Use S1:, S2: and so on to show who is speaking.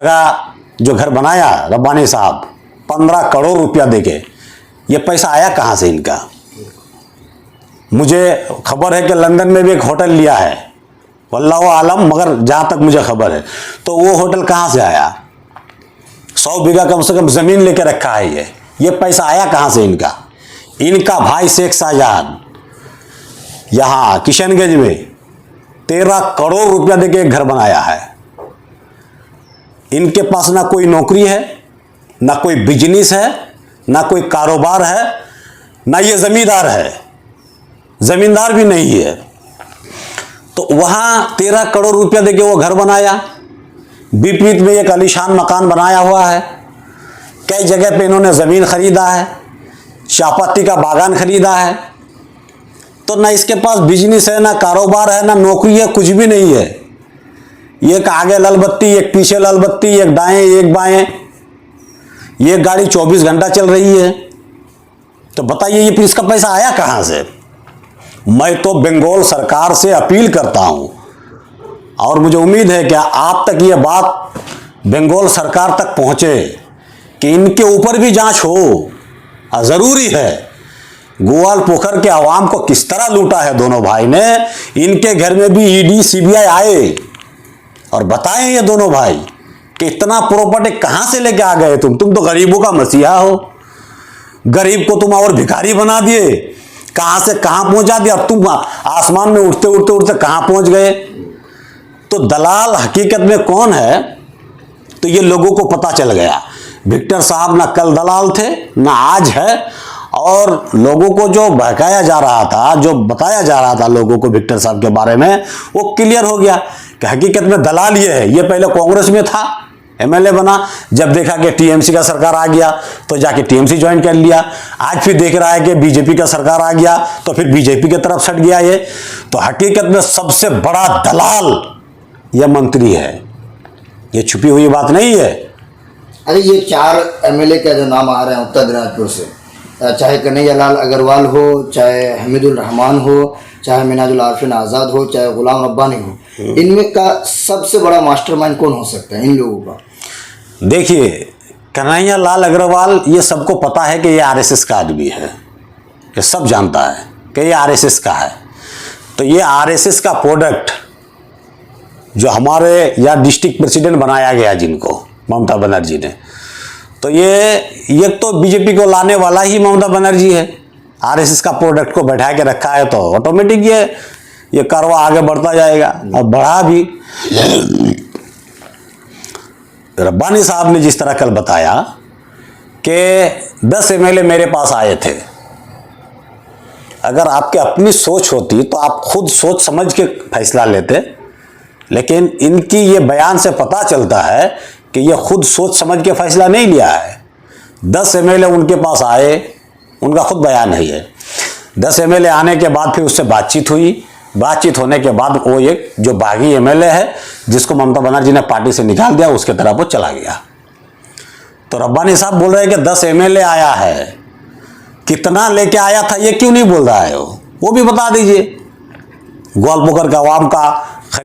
S1: का जो घर बनाया रब्बानी साहब 15 करोड़ रुपया देके, ये पैसा आया कहाँ से इनका? मुझे खबर है कि लंदन में भी एक होटल लिया है, वल्लाहु आलम, मगर जहाँ तक मुझे खबर है तो वो होटल कहाँ से आया? 100 बीघा कम से कम ज़मीन लेके रखा है ये पैसा आया कहाँ से इनका? इनका भाई शेख शाहजहां यहाँ किशनगंज में 13 करोड़ रुपया देके एक घर बनाया है। इनके पास ना कोई नौकरी है, ना कोई बिजनेस है, ना कोई कारोबार है, ना ये जमींदार है, जमींदार भी नहीं है। तो वहाँ 13 करोड़ रुपया देके वो घर बनाया। विपरीत में एक आलीशान मकान बनाया हुआ है। कई जगह पे इन्होंने ज़मीन खरीदा है, चायपत्ती का बागान खरीदा है। तो ना इसके पास बिजनेस है, ना कारोबार है, ना नौकरी है, कुछ भी नहीं है। एक आगे लाल बत्ती, एक पीछे लाल बत्ती, एक दाएं एक बाएं, ये गाड़ी 24 घंटा चल रही है। तो बताइए ये इसका पैसा आया कहाँ से? मैं तो बंगाल सरकार से अपील करता हूँ और मुझे उम्मीद है कि आप तक ये बात बंगाल सरकार तक पहुँचे कि इनके ऊपर भी जांच हो। ज़रूरी है। गोवाल पोखर के आवाम को किस तरह लूटा है दोनों भाई ने, इनके घर में भी ईडी सीबीआई आए और बताएं ये दोनों भाई कि इतना प्रॉपर्टी कहां से लेके आ गए तुम तो गरीबों का मसीहा हो। गरीब को तुम और भिखारी बना दिए, कहां से कहां पहुंचा दिया। अब तुम आसमान में उड़ते उड़ते उड़ते कहां पहुंच गए। तो दलाल हकीकत में कौन है तो ये लोगों को पता चल गया। विक्टर साहब ना कल दलाल थे ना आज है, और लोगों को जो बहकाया जा रहा था, जो बताया जा रहा था लोगों को विक्टर साहब के बारे में, वो क्लियर हो गया कि हकीकत में दलाल ये है। ये पहले कांग्रेस में था, एमएलए बना, जब देखा कि टीएमसी का सरकार आ गया तो जाके टीएमसी ज्वाइन कर लिया। आज फिर देख रहा है कि बीजेपी का सरकार आ गया तो फिर बीजेपी की तरफ सट गया ये। तो हकीकत में सबसे बड़ा दलाल यह मंत्री है, ये छुपी हुई बात नहीं है।
S2: अरे ये 4 एमएलए का जो नाम आ रहे हैं उत्तर दिनाजपुर से, चाहे कन्हैया लाल अग्रवाल हो, चाहे हमीदुल रहमान हो, चाहे मिनाजुल आरिफिन आज़ाद हो, चाहे गुलाम रब्बानी हो, इनमें का सबसे बड़ा मास्टरमाइंड कौन हो सकता है इन लोगों का?
S1: देखिए, कन्हैया लाल अग्रवाल ये सबको पता है कि ये आरएसएस का आदमी है, ये सब जानता है कि ये आरएसएस का है। तो ये आरएसएस का प्रोडक्ट जो हमारे यहाँ डिस्ट्रिक्ट प्रेसिडेंट बनाया गया जिनको, ममता बनर्जी ने, तो ये तो बीजेपी को लाने वाला ही ममता बनर्जी है। आरएसएस का प्रोडक्ट को बैठा के रखा है तो ऑटोमेटिक ये कारवा आगे बढ़ता जाएगा और बढ़ा भी। रब्बानी साहब ने जिस तरह कल बताया कि 10 एमएलए मेरे पास आए थे, अगर आपके अपनी सोच होती तो आप खुद सोच समझ के फैसला लेते, लेकिन इनकी ये बयान से पता चलता है कि ये खुद सोच समझ के फैसला नहीं लिया है। 10 एमएलए उनके पास आए, उनका खुद बयान है ये। 10 एमएलए आने के बाद फिर उससे बातचीत हुई, बातचीत होने के बाद वो एक जो बागी एमएलए है जिसको ममता बनर्जी ने पार्टी से निकाल दिया, उसके तरफ वो चला गया। तो रब्बानी साहब बोल रहे हैं कि 10 एमएलए आया है, कितना लेके आया था ये क्यों नहीं बोल रहा है वो भी बता दीजिए। ग्वाल पोखर के आवाम का